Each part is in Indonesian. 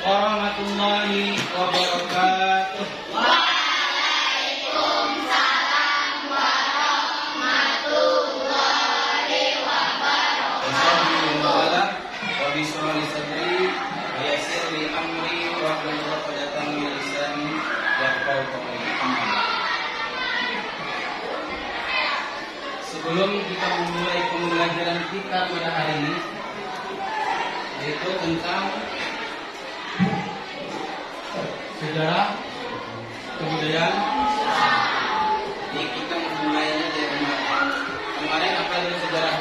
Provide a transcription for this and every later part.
warahmatullahi wabarakatuh. Waalaikumsalam warahmatullahi wabarakatuh. Wa bismillah sadri wa yassir li amri wa hlul 'uqdatam min lisani yafqahu qawli. Sebelum kita memulai pembelajaran kita pada hari ini, yaitu tentang sejarah kebudayaan, jadi kita memulainya dari kemarin apa itu sejarah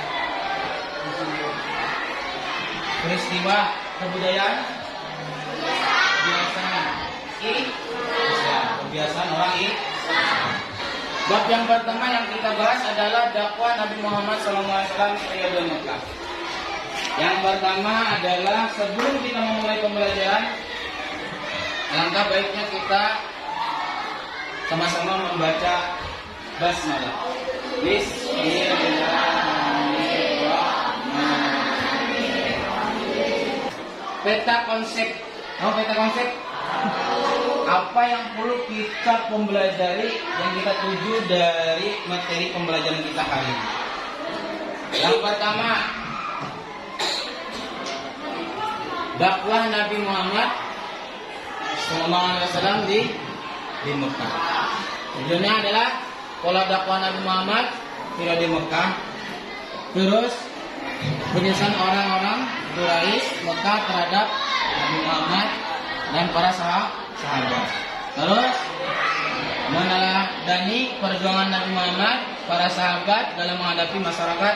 peristiwa kebudayaan kebiasaan orang Islam. Bab yang pertama yang kita bahas adalah dakwah Nabi Muhammad SAW periode Mekah. Yang pertama adalah sebelum kita memulai pembelajaran, alangkah baiknya kita sama-sama membaca basmalah. Bismillahirrahmanirrahim. Peta konsep. Peta konsep? Apa yang perlu kita pelajari yang kita tuju dari materi pembelajaran kita hari ini? Yang pertama, dakwah Nabi Muhammad SAW di Mekah. Tujuannya adalah pola dakwah Nabi Muhammad tidak di Mekah. Terus penyesalan orang-orang Quraisy Mekah terhadap Nabi Muhammad dan para sahabat. Terus meneladani perjuangan Nabi Muhammad, para sahabat dalam menghadapi masyarakat.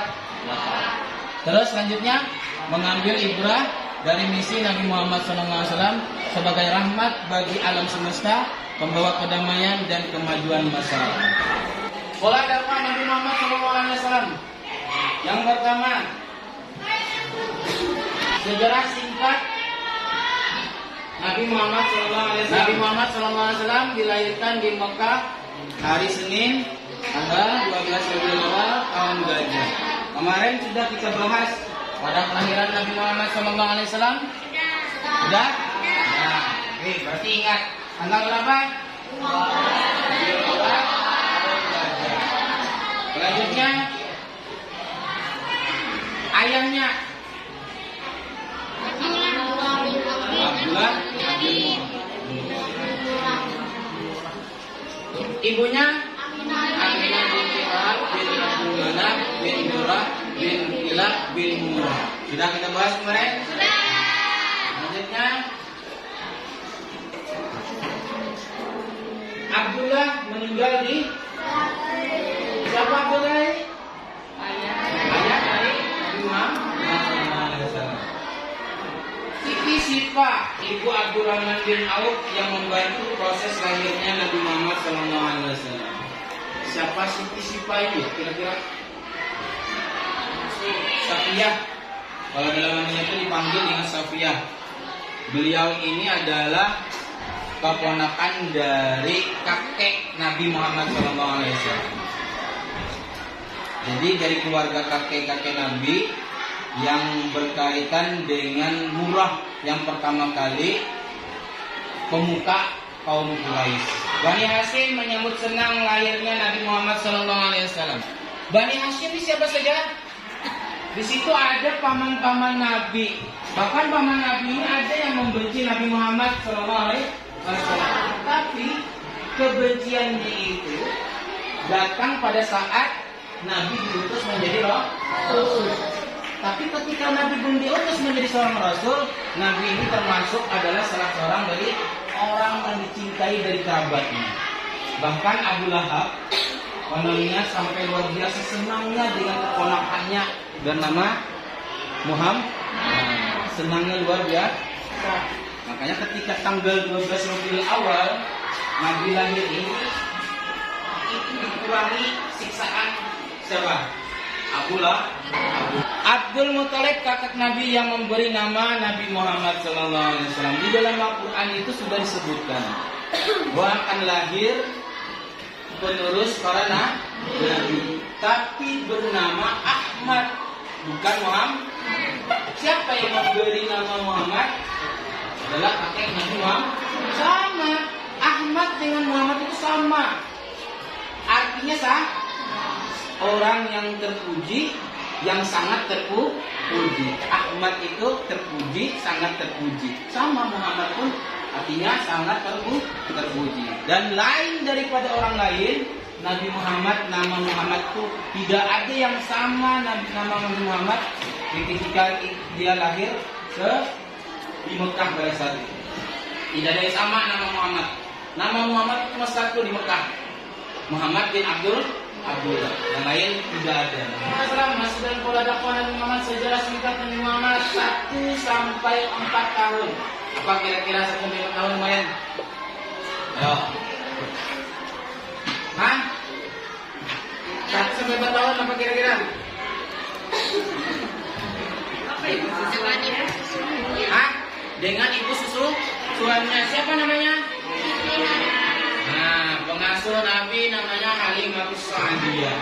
Terus selanjutnya mengambil ibrah dari misi Nabi Muhammad SAW sebagai rahmat bagi alam semesta, pembawa kedamaian dan kemajuan masyarakat. Pola dakwah Nabi Muhammad SAW. Yang pertama, sejarah singkat Nabi Muhammad SAW dilahirkan di Mekah hari Senin tanggal 12 Rabiul Awal tahun Gajah. Kemarin sudah kita bahas pada kelahiran Nabi Muhammad SAW. Sudah? Nah, oke, berarti ingat tanggal berapa? 12 Rabiul Awal tahun Gajah. Selanjutnya ayahnya Abdullah, ibunya Aminah binti Wahab bin Abdul Manaf bin Murrah bin Kilab bin Murrah. Sudah kita bahas kemarin? Sudah. Selanjutnya Abdullah meninggal di siapa Abdullah? Ayah dari Nabi Muhammad. Siti Sipa, ibu Abdurrahman bin Auf yang membantu proses lahirnya Nabi Muhammad SAW. Siapa Siti Sipa ini? Kira-kira Safiyah. Kalau dalam namanya itu dipanggil dengan Safiyah. Beliau ini adalah keponakan dari kakek Nabi Muhammad SAW. Jadi dari keluarga kakek-kakek Nabi yang berkaitan dengan Murrah yang pertama kali pemuka kaum Quraisy. Bani Hashim menyambut senang lahirnya Nabi Muhammad SAW. Bani Hashim ini siapa saja? Di situ ada paman-paman Nabi. Bahkan paman Nabi ini ada yang membenci Nabi Muhammad SAW. Tapi kebenciannya itu datang pada saat Nabi diutus menjadi Rasul. Tapi ketika Nabi belum diutus menjadi seorang Rasul, Nabi ini termasuk adalah salah seorang dari orang yang dicintai dari kerabatnya. Bahkan Abu Lahab, kononnya sampai luar biasa senangnya dengan keponakannya bernama Muhammad. Senangnya luar biasa. Makanya ketika tanggal 12 Rabiul Awal Nabi lahir ini, itu dikurangi siksaan siapa? Abdul Muthalib kakek Nabi yang memberi nama Nabi Muhammad SAW. Di dalam Al-Quran itu sudah disebutkan bahwa akan lahir penerus para nabi, tapi bernama Ahmad, bukan Muhammad. Siapa yang memberi nama Muhammad? adalah kakek Nabi Muhammad. Sama. Ahmad dengan Muhammad itu sama. Artinya orang yang terpuji, yang sangat terpuji. Ahmad itu terpuji, sangat terpuji. Sama Muhammad pun artinya sangat terpuji. Dan lain daripada orang lain, Nabi Muhammad, nama Muhammad itu tidak ada yang sama nama Nabi Muhammad ketika dia lahir di Mekah pada saat itu. Tidak ada yang sama nama Muhammad. Nama Muhammad cuma satu di Mekah. Muhammad bin Abdullah. Yang lain tidak ada. Masalah masih dalam pola dakwah Nabi Muhammad, sejarah singkat Nabi Muhammad 1 sampai 4 tahun. Apa kira-kira 1 sampai 4 tahun lumayan? Ayo. Hah? 1 sampai 4 tahun apa kira-kira? Hah? Dengan ibu suaminya. Siapa namanya? Nah, pengasuh Nabi namanya Halimatus Sa'diyah.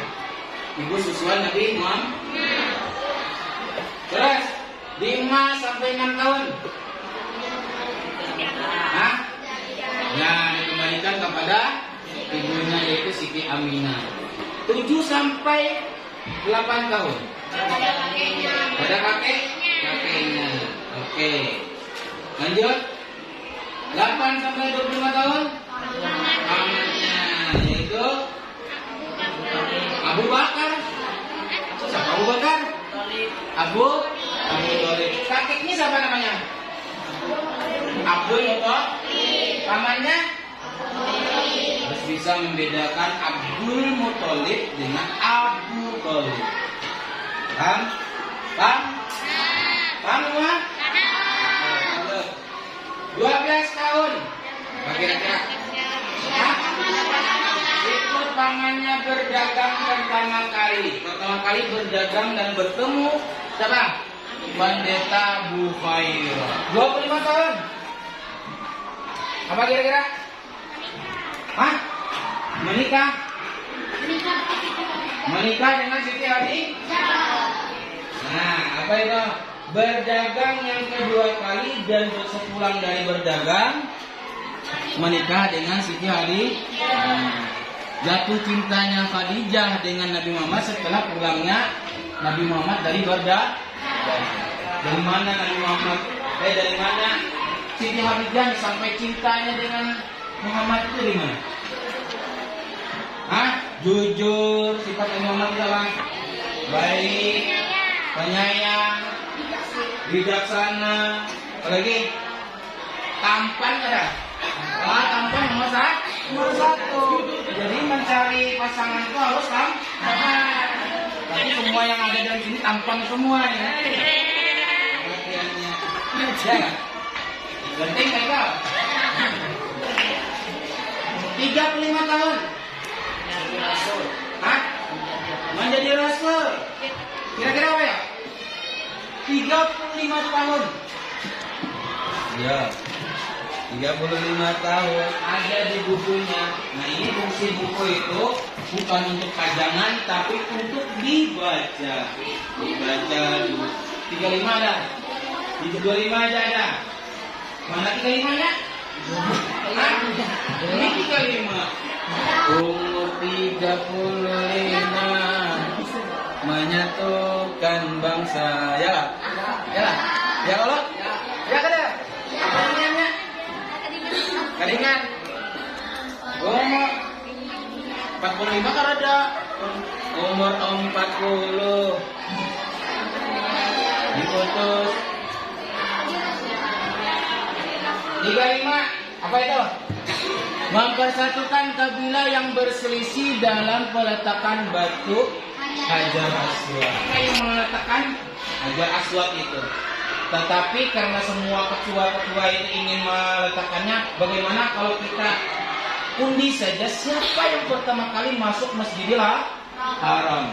Ibu susuan Nabi Muhammad. Terus 5 sampai 6 tahun. Hah? Nah, dikembalikan kepada ibunya yaitu Siti Aminah. 7 sampai 8 tahun. Pada kakeknya. Oke. Lanjut. 8 sampai 25 tahun. Pamannya yaitu Abu Bakar. Siapa Abu Bakar? Abu Thalib. Kakeknya siapa namanya? Abdul Muthalib. Pamannya harus bisa membedakan Abdul Muthalib dengan Abu Thalib. Paham? Paham? Paham semua? 12 tahun. Kira-kira. Ikut pamannya berdagang pertama kali. Pertama kali berdagang dan bertemu siapa? Pendeta Bukhairah. 25 tahun. Apa kira-kira? Hah? Menikah dengan Siti Khadijah. Nah, apa itu? Berdagang yang kedua kali dan sepulang dari berdagang menikah dengan Siti Khadijah. Jatuh cintanya Khadijah dengan Nabi Muhammad setelah pulangnya Nabi Muhammad dari berdagang. Dari mana Nabi Muhammad? Dari mana Siti Khadijah sampai cintanya dengan Muhammad itu dari mana? Hah? Jujur, sifat Nabi Muhammad itu apa? Baik, penyayang, bijaksana, apalagi tampan ada. Tampan nomor 1. Jadi mencari pasangan itu harus tampan. Tapi semua yang ada dalam sini tampan semua ya. Latihannya. Ya. Penting kan kau? 35 tahun. Hah? Menjadi rasul. Kira-kira apa ya? 35 tahun. Ya. 35 tahun ada di bukunya. Nah, ini fungsi buku itu bukan untuk pajangan tapi untuk dibaca. Dibaca dulu. 35 ada. 25 aja ada. Mana 35-nya? Hah? Ini 35. Umur 35 menyatukan bangsa. Ya lah. Ya lah. Ya Allah. Ya kada. Apa namanya? Kadingan. Umur 45 kan ada. Umur 40 diputus. 35. Apa itu? Mempersatukan kabilah yang berselisih dalam peletakan batu Hajar Aswad. Siapa yang meletakkan Hajar Aswad itu? Tetapi karena semua ketua-ketua itu ingin meletakkannya, bagaimana kalau kita undi saja siapa yang pertama kali masuk Masjidil Haram?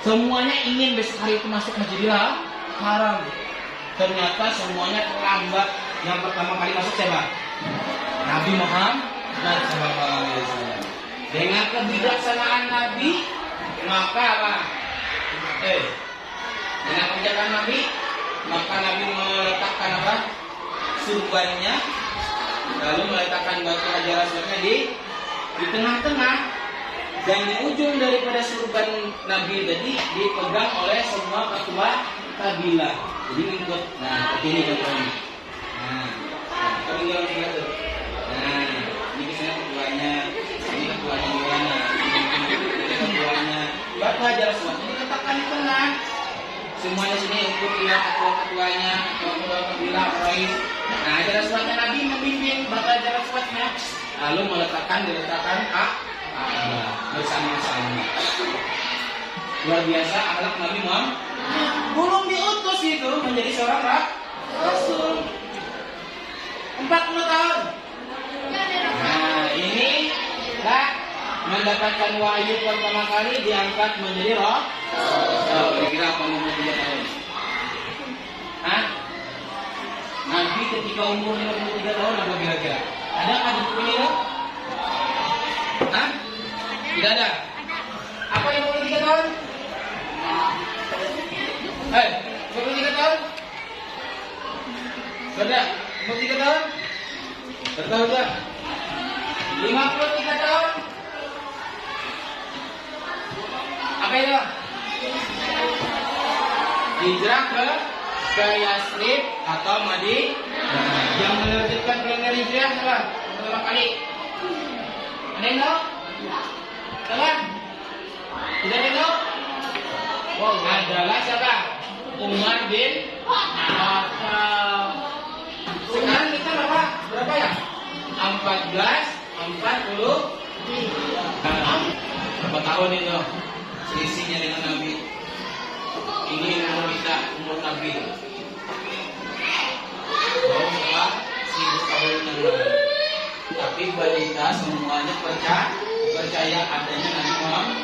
Semuanya ingin besok hari itu masuk Masjidil Haram. Ternyata semuanya terlambat. Yang pertama kali masuk siapa? Nabi Muhammad SAW. Dengan kebijaksanaan Nabi, maka apa? Dengan kebijaksanaan Nabi, maka Nabi meletakkan apa? surbannya, lalu meletakkan batu hajar aswadnya di tengah-tengah, dan di ujung daripada surban Nabi tadi dipegang oleh semua ketua kabilah. Jadi ngikut. Nah, seperti ini contohnya. Nah, ketinggalan tiga tuh. Nah, ini kisahnya ketuanya. Ini ketuanya gimana? Ini ketuanya. Batu hajar aswad ini letakkan di tengah. Semuanya sini ikut lihat ketua-ketuanya, ketua kabilah Quraisy. Nah, hajar aswadnya Nabi membimbing batu hajar aswadnya, lalu diletakkan bersama-sama. Luar biasa akhlak Nabi Muhammad. Belum diutus itu menjadi seorang rasul. 40 tahun. Nah, ini lah mendapatkan wahyu pertama kali diangkat menjadi roh. Kira-kira apa umur 3 tahun? Hah? Nabi ketika umur 53 tahun apa kira-kira? Ada nggak di buku ini? Hah? Tidak ada. Apa yang 53 tahun? 53 tahun? Sudah, 53 tahun? Bertahu tak? 53 tahun? Apa itu? Hijrah ke Yasrib atau Madinah. Yang menerjemahkan kalender hijrah siapa? Pertama kali. Ada yang tahu? Kawan? Tidak ada yang tahu? Wow, adalah siapa? Umar bin Khattab. Sekarang kita berapa ya? 40. Berapa tahun itu? Selisihnya dengan Nabi. Ini umur kita, umur Nabi. Setelah 1000 tahun yang lalu. Tapi balita semuanya percaya adanya Nabi Muhammad.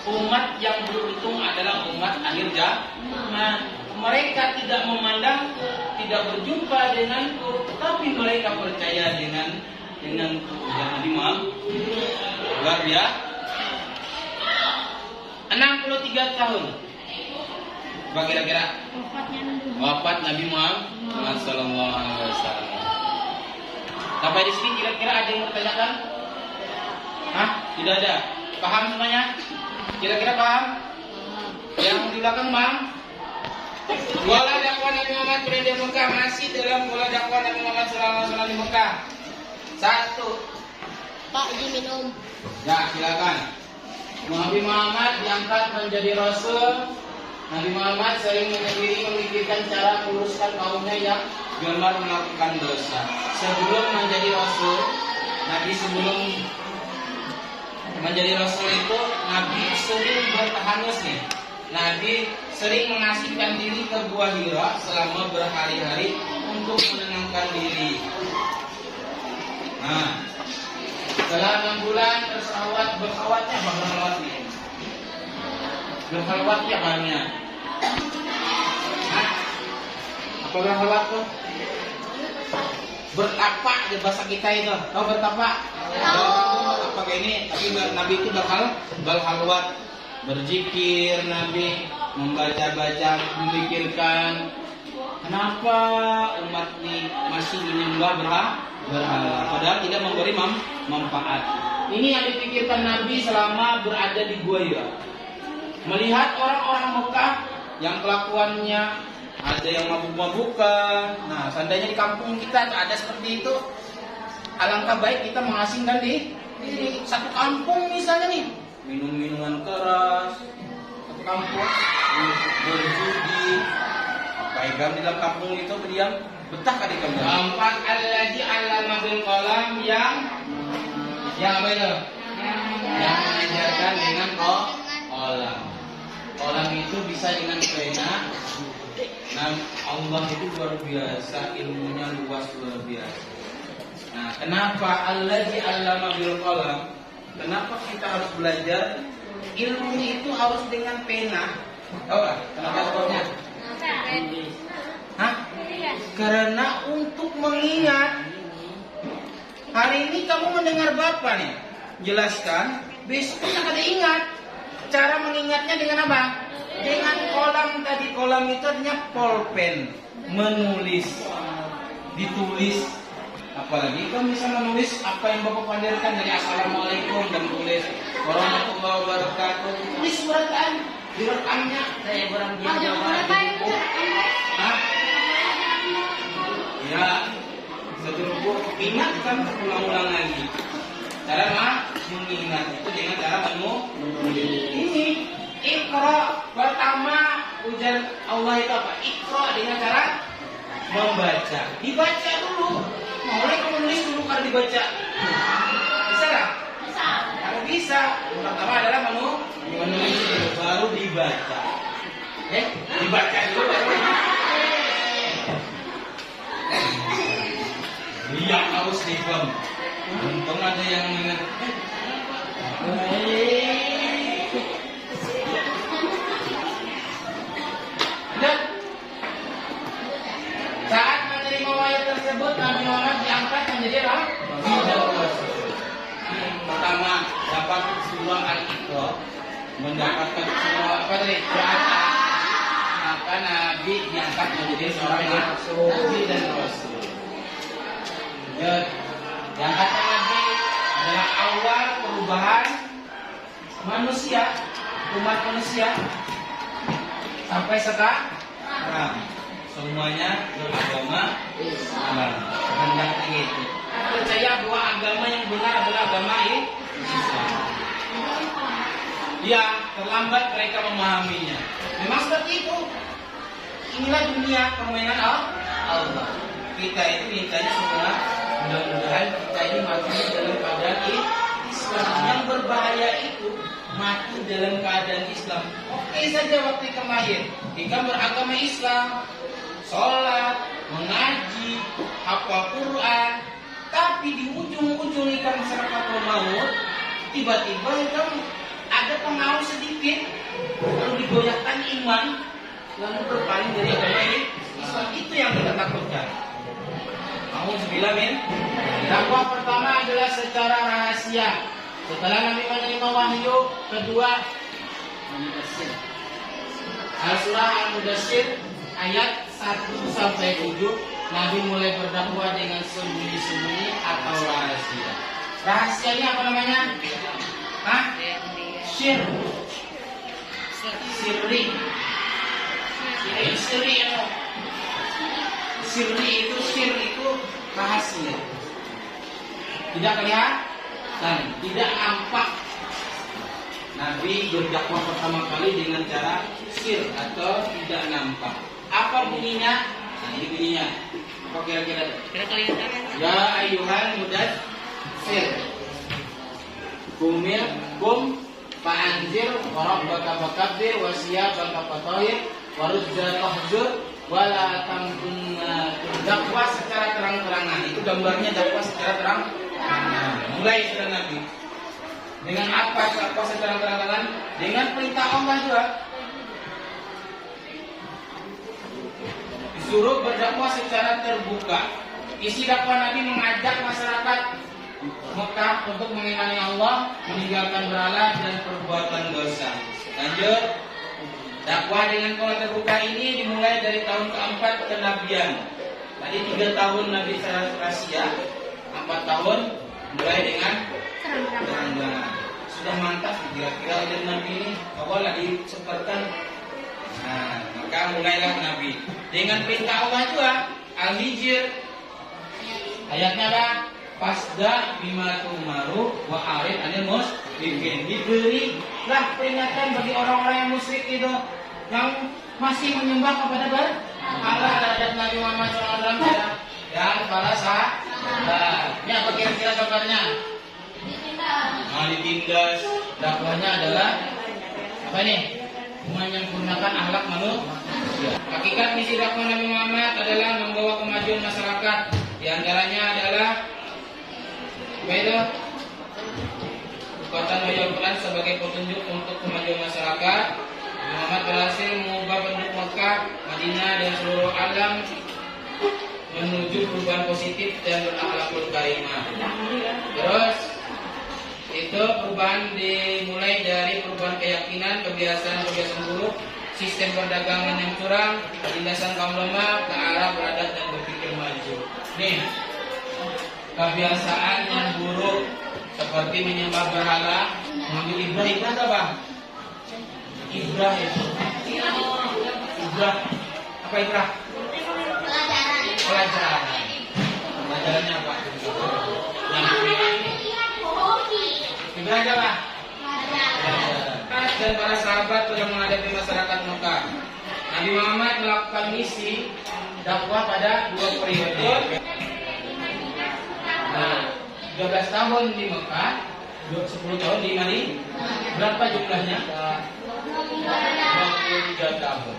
Umat yang beruntung adalah umat akhir zaman. Mereka tidak memandang, tidak berjumpa denganku, tapi mereka percaya dengan Nabi Muhammad. Luar biasa. 63 tahun. Apa kira-kira? Wafat Nabi Muhammad sallallahu alaihi wasallam. Sampai di sini kira-kira ada yang bertanyakan? Hah? Tidak ada. Paham semuanya? Kira-kira paham? Yang di belakang paham? Pola dakwah Nabi Muhammad berada di Mekah, masih dalam pola dakwah Nabi Muhammad sallallahu alaihi wasallam di Mekah. 1. Pak, izin minum. Ya, silakan. Nabi Muhammad diangkat menjadi rasul. Nabi Muhammad sering menyendiri memikirkan cara meluruskan kaumnya yang gemar melakukan dosa. Sebelum menjadi rasul, sebelum menjadi rasul itu Nabi sering bertahanus nih. Nabi sering mengasingkan diri ke Gua Hira selama berhari-hari untuk menenangkan diri. Nah, setelah 6 bulan berkhawatnya apa berkhalwat nih? Berkhalwat ya banyak. Apa berkhalwat tuh? Bertapa di bahasa kita itu. Tahu bertapa? Apa kayak ini? Tapi Nabi itu berkhalwat, berzikir. Nabi membaca-baca, memikirkan kenapa umat ini masih menyembah berhala, padahal tidak memberi manfaat. Ini yang dipikirkan Nabi selama berada di Gua Hira. Melihat orang-orang Mekah yang kelakuannya ada yang mabuk-mabukan. Nah, seandainya di kampung kita ada seperti itu, alangkah baik kita mengasingkan di satu kampung misalnya nih, minum minuman keras, satu kampung berjudi, pegang di dalam kampung itu berdiam, betah kali kamu. 4. Alladzi 'allama bil qalam yang apa itu? Yang mengajarkan dengan qalam. Qalam itu bisa dengan pena. Nah, Allah itu luar biasa, ilmunya luas luar biasa. Nah, kenapa alladzi 'allama bil qalam? Kenapa kita harus belajar ilmu itu harus dengan pena? Tahu nggak? Kenapa sebabnya? Hah? Karena untuk mengingat. Hari ini kamu mendengar Bapak nih jelaskan, besok kita ada ingat. Cara mengingatnya dengan apa? Dengan kolam tadi. Kolam itu artinya pulpen, menulis. ditulis. Apalagi kan bisa menulis apa yang Bapak pandirkan dari Assalamualaikum dan tulis warahmatullahi wabarakatuh. Tulis suratan, direkamnya. Saya kurang Oh, jangan berapa ya, Bu? Hah? Ya, setelah ingatkan ulang-ulang lagi. Cara mengingat itu dengan cara menulis. Ini Iqra pertama ujian Allah itu apa? Iqra dengan cara membaca. Dibaca dulu. Mulai kamu nulis dulu kalau dibaca. Bisa nggak? Bisa. Kalau bisa, pertama adalah menulis dulu, baru dibaca. Dibaca dulu baru. Iya harus difaham. Untung ada yang ingat. Dan saat menerima wahyu tersebut, Nabi Muhammad diangkat menjadi Rasul. Pertama dapat surah Al-Iqra, mendapatkan surah apa tadi? Maka Nabi diangkat menjadi seorang Nabi dan Rasul. Diangkatnya Nabi adalah awal perubahan manusia, umat manusia sampai sekarang. Semuanya beragama Islam. Hendaknya itu. Percaya bahwa agama yang benar adalah agama Islam. Ya, terlambat mereka memahaminya. Memang seperti itu. Inilah dunia permainan Allah. Kita itu mintanya semua mudah-mudahan kita ini mati dalam keadaan Islam. Yang berbahaya itu mati dalam keadaan Islam. Oke saja waktu kemarin kita beragama Islam, sholat, mengaji, hafal Quran, tapi di ujung-ujung ikan masyarakat maut, tiba-tiba kan ada pengaruh sedikit, lalu digoyahkan iman, lalu berpaling dari agama Islam. Itu yang kita takutkan. Alhamdulillah. Dakwah pertama adalah secara rahasia. Setelah Nabi menerima wahyu, kedua Al-Surah Al-Mudassir ayat 1 sampai 7, Nabi mulai berdakwah dengan sembunyi-sembunyi atau rahasia. Rahasianya apa namanya? Sirri. Sirri itu rahasia. Tidak kelihatan, tidak nampak. Nabi berdakwah pertama kali dengan cara sir atau tidak nampak. Apa bunyinya? Nah, ini bunyinya. Apa kira-kira? Ya ayuhan mudatsir. Kum fa'anzir wa rabbaka fakabbir wa siyabaka fatahhir wa rujza tahjur wa la tamkunna. Dakwah secara terang-terangan. Itu gambarnya dakwah secara terang-terangan. Mulai sudah Nabi. Dengan apa dakwah secara terang-terangan? Dengan perintah Allah juga. Disuruh berdakwah secara terbuka. Isi dakwah Nabi mengajak masyarakat Mekah untuk mengimani Allah, meninggalkan berhala dan perbuatan dosa. Lanjut. Dakwah dengan pola terbuka ini dimulai dari tahun keempat kenabian. Tadi 3 tahun Nabi rahasia, 4 tahun mulai dengan terang-terangan. Sudah mantap kira-kira ajar Nabi ini. Awalnya disebarkan. Nah, maka mulailah Nabi dengan perintah Allah juga. Al-Hijr ayatnya apa? Fasda bima tumaru wa arid anil musyrikin. Diberilah peringatan bagi orang-orang yang musyrik itu, yang masih menyembah kepada berhala terhadap Nabi Muhammad SAW dan para sahabat. Ini apa kira-kira kabarnya? Ditindas. Dakwahnya adalah apa ini? Menyempurnakan akhlak manusia. Hakikat misi dakwah Nabi Muhammad adalah membawa kemajuan masyarakat. Di antaranya adalah apa itu? Kekuatan wahyu Al-Quran sebagai petunjuk untuk kemajuan masyarakat. Muhammad berhasil mengubah penduduk Mekah, Madinah dan seluruh alam menuju perubahan positif dan berakhlakul karimah. Terus itu perubahan dimulai dari perubahan keyakinan, kebiasaan buruk sistem perdagangan yang curang, penindasan kaum lemah ke arah beradab dan berpikir maju. Nih, kebiasaan yang buruk seperti menyembah berhala, mengambil ibrah apa bang? Ibrah itu. Ibrah. Apa ibrah? Pelajaran. Pelajarannya apa? Ibrah apa? Dan para sahabat telah menghadapi masyarakat Mekah. Nabi Muhammad melakukan misi dakwah pada 2 periode. Nah, 12 tahun di Mekah, 10 tahun di Madinah. Berapa jumlahnya? 23 tahun.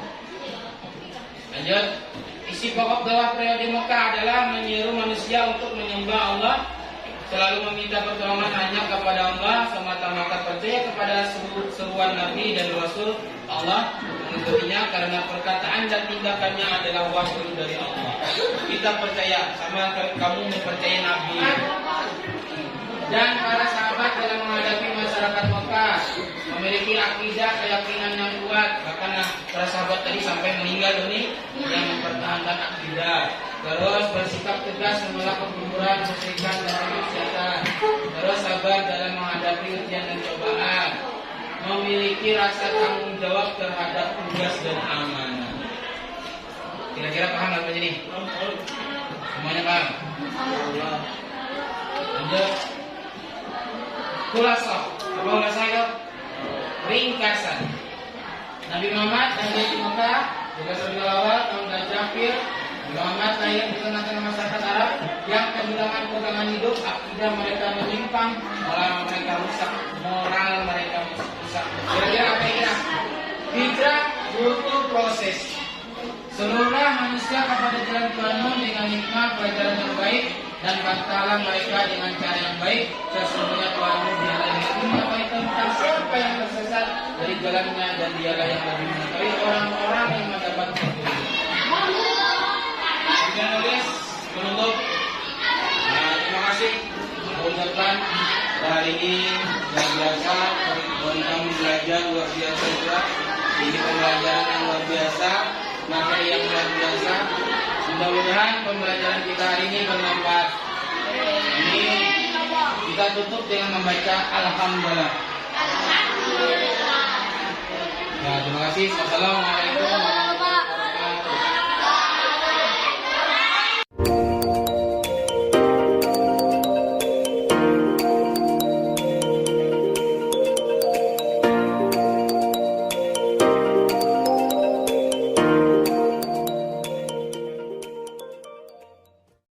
Lanjut. Isi pokok dakwah periode Mekah adalah menyeru manusia untuk menyembah Allah, selalu meminta pertolongan hanya kepada Allah, semata-mata percaya kepada seruan Nabi dan Rasul Allah, mengikutinya karena perkataan dan tindakannya adalah wahyu dari Allah. Kita percaya, sama kamu mempercayai Nabi. Dan para sahabat dalam menghadapi masyarakat Mekah memiliki akidah keyakinan yang kuat. Bahkan para sahabat tadi sampai meninggal ini yang mempertahankan akidah. Terus bersikap tegas menolak kekufuran, kesyirikan dan kemaksiatan. Terus sabar dalam menghadapi ujian dan cobaan. Memiliki rasa tanggung jawab terhadap tugas dan amanah. Kira-kira paham apa jadi? Semuanya paham? Lanjut. Kulasah. Apa kulasah itu? Ringkasan. Nabi Muhammad lahir di Mekah, juga Rabiul Awal tahun Gajafir. Muhammad lahir di tengah-tengah masyarakat Arab yang kehilangan pegangan hidup, akidah mereka menyimpang, moral mereka rusak. Kira-kira apa ini? Hijrah butuh proses. Seluruh manusia kepada jalan Tuhanmu dengan hikmah pelajaran yang baik dan bantalan mereka dengan cara yang baik. Sesungguhnya Tuhanmu dialah yang lebih mengetahui tentang siapa yang tersesat dari jalannya dan dialah yang lebih mengetahui orang-orang yang mendapat petunjuk. Sekian nulis penutup. Terima kasih. Ucapkan hari ini luar biasa, kami belajar luar biasa juga. Ini pembelajaran yang luar biasa, materi yang luar biasa. Mudah-mudahan pembelajaran kita hari ini bermanfaat. Ini kita tutup dengan membaca Alhamdulillah. Ya, terima kasih. Wassalamualaikum